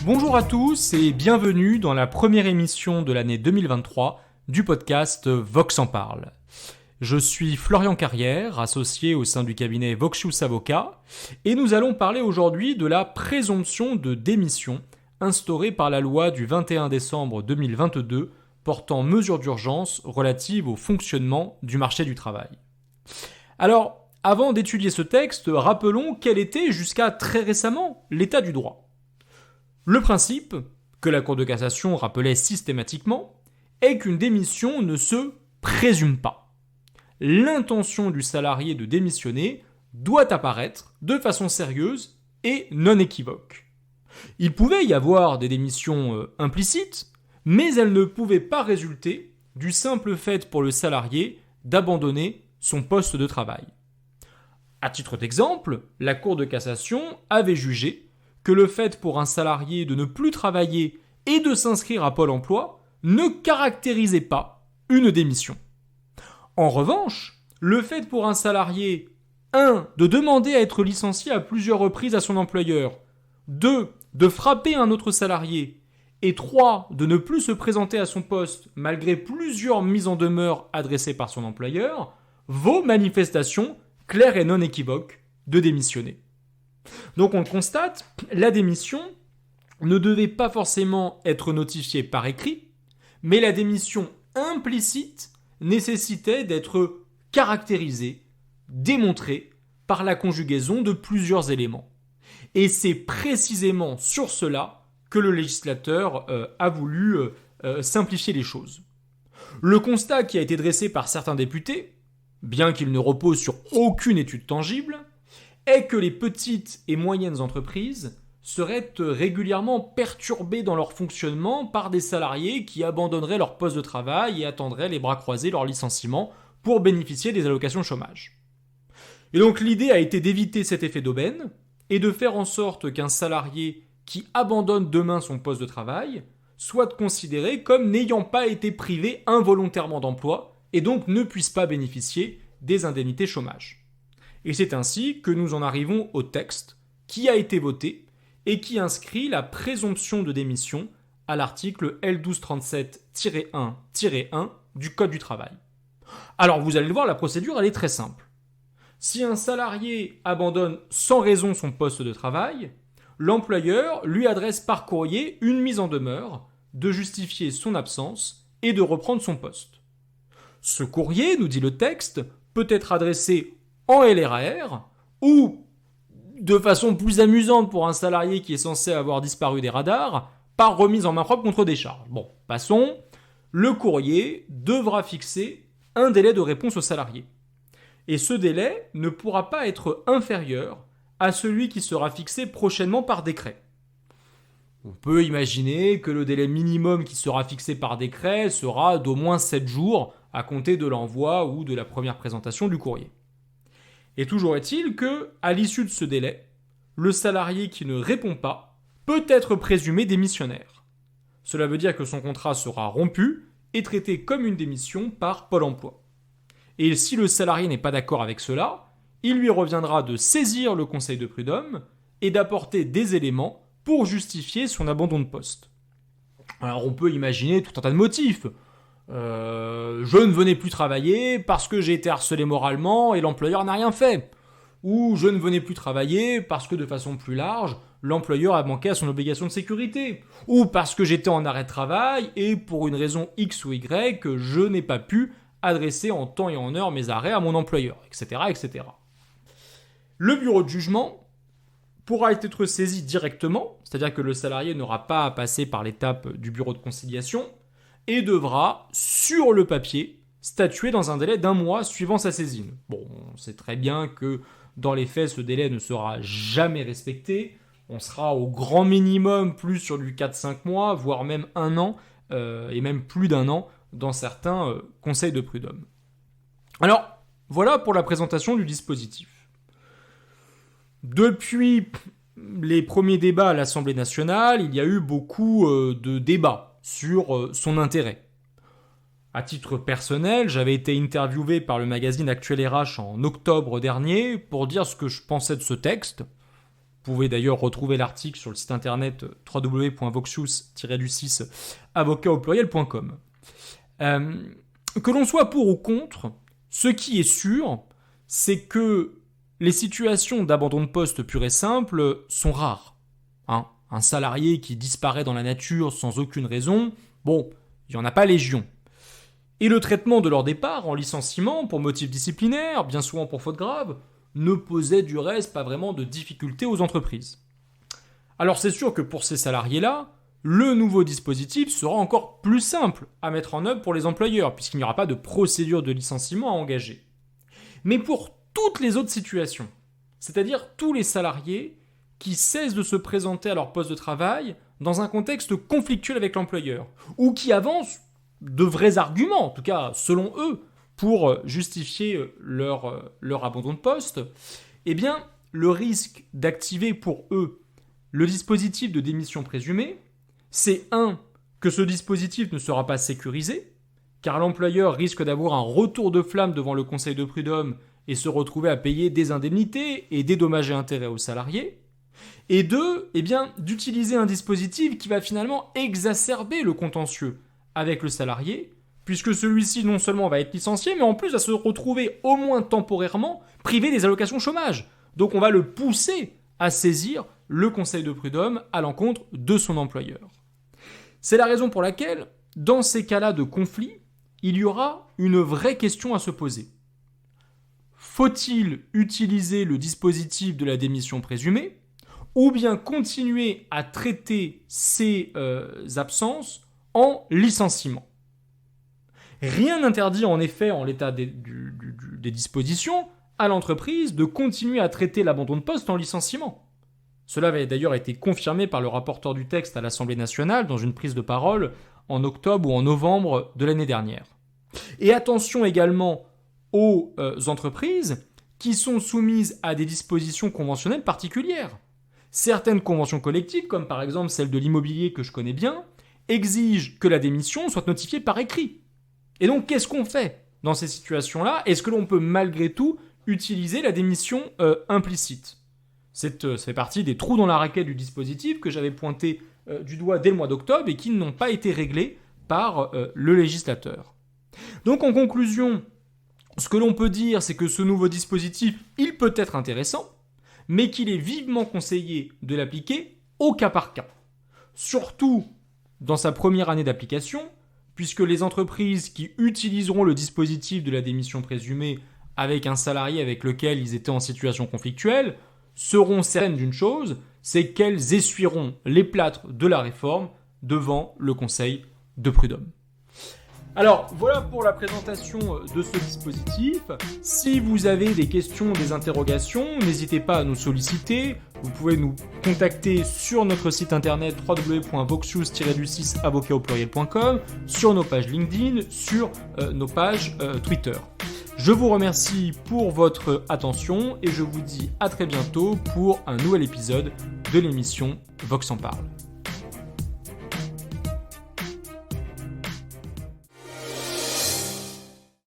Bonjour à tous et bienvenue dans la première émission de l'année 2023 du podcast Vox en parle. Je suis Florian Carrière, associé au sein du cabinet Voxius Avocat, et nous allons parler aujourd'hui de la présomption de démission instaurée par la loi du 21 décembre 2022 portant mesures d'urgence relatives au fonctionnement du marché du travail. Alors, avant d'étudier ce texte, rappelons quel était jusqu'à très récemment l'état du droit. Le principe, que la Cour de cassation rappelait systématiquement, est qu'une démission ne se présume pas. L'intention du salarié de démissionner doit apparaître de façon sérieuse et non équivoque. Il pouvait y avoir des démissions implicites, mais elles ne pouvaient pas résulter du simple fait pour le salarié d'abandonner son poste de travail. À titre d'exemple, la Cour de cassation avait jugé que le fait pour un salarié de ne plus travailler et de s'inscrire à Pôle emploi ne caractérisait pas une démission. En revanche, le fait pour un salarié 1. De demander à être licencié à plusieurs reprises à son employeur, 2. De frapper un autre salarié, et 3. De ne plus se présenter à son poste malgré plusieurs mises en demeure adressées par son employeur, vaut manifestation claire et non équivoque de démissionner. Donc on le constate, la démission ne devait pas forcément être notifiée par écrit, mais la démission implicite nécessitait d'être caractérisée, démontrée par la conjugaison de plusieurs éléments. Et c'est précisément sur cela que le législateur a voulu simplifier les choses. Le constat qui a été dressé par certains députés, bien qu'il ne repose sur aucune étude tangible, est que les petites et moyennes entreprises seraient régulièrement perturbées dans leur fonctionnement par des salariés qui abandonneraient leur poste de travail et attendraient les bras croisés leur licenciement pour bénéficier des allocations chômage. Et donc l'idée a été d'éviter cet effet d'aubaine et de faire en sorte qu'un salarié qui abandonne demain son poste de travail soit considéré comme n'ayant pas été privé involontairement d'emploi et donc ne puisse pas bénéficier des indemnités chômage. Et c'est ainsi que nous en arrivons au texte qui a été voté et qui inscrit la présomption de démission à l'article L1237-1-1 du Code du travail. Alors vous allez le voir, la procédure elle est très simple. Si un salarié abandonne sans raison son poste de travail, l'employeur lui adresse par courrier une mise en demeure de justifier son absence et de reprendre son poste. Ce courrier, nous dit le texte, peut être adressé en LRAR ou, de façon plus amusante pour un salarié qui est censé avoir disparu des radars, par remise en main propre contre décharge. Bon, passons. Le courrier devra fixer un délai de réponse au salarié. Et ce délai ne pourra pas être inférieur à celui qui sera fixé prochainement par décret. On peut imaginer que le délai minimum qui sera fixé par décret sera d'au moins 7 jours à compter de l'envoi ou de la première présentation du courrier. Et toujours est-il que, à l'issue de ce délai, le salarié qui ne répond pas peut être présumé démissionnaire. Cela veut dire que son contrat sera rompu et traité comme une démission par Pôle emploi. Et si le salarié n'est pas d'accord avec cela, il lui reviendra de saisir le conseil de prud'homme et d'apporter des éléments pour justifier son abandon de poste. Alors on peut imaginer tout un tas de motifs. Je ne venais plus travailler parce que j'ai été harcelé moralement et l'employeur n'a rien fait. Ou je ne venais plus travailler parce que de façon plus large, l'employeur a manqué à son obligation de sécurité. Ou parce que j'étais en arrêt de travail et pour une raison X ou Y, je n'ai pas pu adresser en temps et en heure mes arrêts à mon employeur, etc., etc. Le bureau de jugement pourra être saisi directement, c'est-à-dire que le salarié n'aura pas à passer par l'étape du bureau de conciliation, et devra, sur le papier, statuer dans un délai d'1 mois suivant sa saisine. Bon, on sait très bien que dans les faits, ce délai ne sera jamais respecté. On sera au grand minimum plus sur du 4-5 mois, voire même 1 an, et même plus d'1 an dans certains conseils de prud'homme. Alors, voilà pour la présentation du dispositif. Depuis les premiers débats à l'Assemblée nationale, il y a eu beaucoup de débats sur son intérêt. À titre personnel, j'avais été interviewé par le magazine Actuel RH en octobre dernier pour dire ce que je pensais de ce texte. pouvez d'ailleurs retrouver l'article sur le site internet www.voxius-avocat.com. Que l'on soit pour ou contre, ce qui est sûr, c'est que les situations d'abandon de poste pur et simple sont rares. Un salarié qui disparaît dans la nature sans aucune raison, bon, il n'y en a pas légion. Et le traitement de leur départ en licenciement pour motif disciplinaire, bien souvent pour faute grave, ne posait du reste pas vraiment de difficultés aux entreprises. Alors c'est sûr que pour ces salariés-là, le nouveau dispositif sera encore plus simple à mettre en œuvre pour les employeurs, puisqu'il n'y aura pas de procédure de licenciement à engager. Mais pour toutes les autres situations, c'est-à-dire tous les salariés qui cessent de se présenter à leur poste de travail dans un contexte conflictuel avec l'employeur, ou qui avancent de vrais arguments, en tout cas selon eux, pour justifier leur abandon de poste, eh bien, le risque d'activer pour eux le dispositif de démission présumée, c'est que ce dispositif ne sera pas sécurisé, car l'employeur risque d'avoir un retour de flamme devant le conseil de prud'homme et se retrouver à payer des indemnités et des dommages et intérêts aux salariés, et d'utiliser un dispositif qui va finalement exacerber le contentieux avec le salarié, puisque celui-ci non seulement va être licencié, mais en plus va se retrouver au moins temporairement privé des allocations chômage. Donc on va le pousser à saisir le conseil de prud'homme à l'encontre de son employeur. C'est la raison pour laquelle, dans ces cas-là de conflit, il y aura une vraie question à se poser. Faut-il utiliser le dispositif de la démission présumée, ou bien continuer à traiter ces absences en licenciement ? Rien n'interdit en effet, en l'état des dispositions, à l'entreprise de continuer à traiter l'abandon de poste en licenciement. Cela avait d'ailleurs été confirmé par le rapporteur du texte à l'Assemblée nationale dans une prise de parole en octobre ou en novembre de l'année dernière. Et attention également aux entreprises qui sont soumises à des dispositions conventionnelles particulières. Certaines conventions collectives, comme par exemple celle de l'immobilier que je connais bien, exigent que la démission soit notifiée par écrit. Et donc, qu'est-ce qu'on fait dans ces situations-là ? Est-ce que l'on peut malgré tout utiliser la démission implicite ? Ça fait partie des trous dans la raquette du dispositif que j'avais pointé du doigt dès le mois d'octobre et qui n'ont pas été réglés par le législateur. Donc, en conclusion, ce que l'on peut dire, c'est que ce nouveau dispositif, il peut être intéressant, mais qu'il est vivement conseillé de l'appliquer au cas par cas. Surtout dans sa première année d'application, puisque les entreprises qui utiliseront le dispositif de la démission présumée avec un salarié avec lequel ils étaient en situation conflictuelle seront certaines d'une chose, c'est qu'elles essuieront les plâtres de la réforme devant le conseil de prud'homme. Alors, voilà pour la présentation de ce dispositif. Si vous avez des questions, des interrogations, n'hésitez pas à nous solliciter. Vous pouvez nous contacter sur notre site internet www.voxius-avocat.com, sur nos pages LinkedIn, sur nos pages Twitter. Je vous remercie pour votre attention et je vous dis à très bientôt pour un nouvel épisode de l'émission Vox en parle.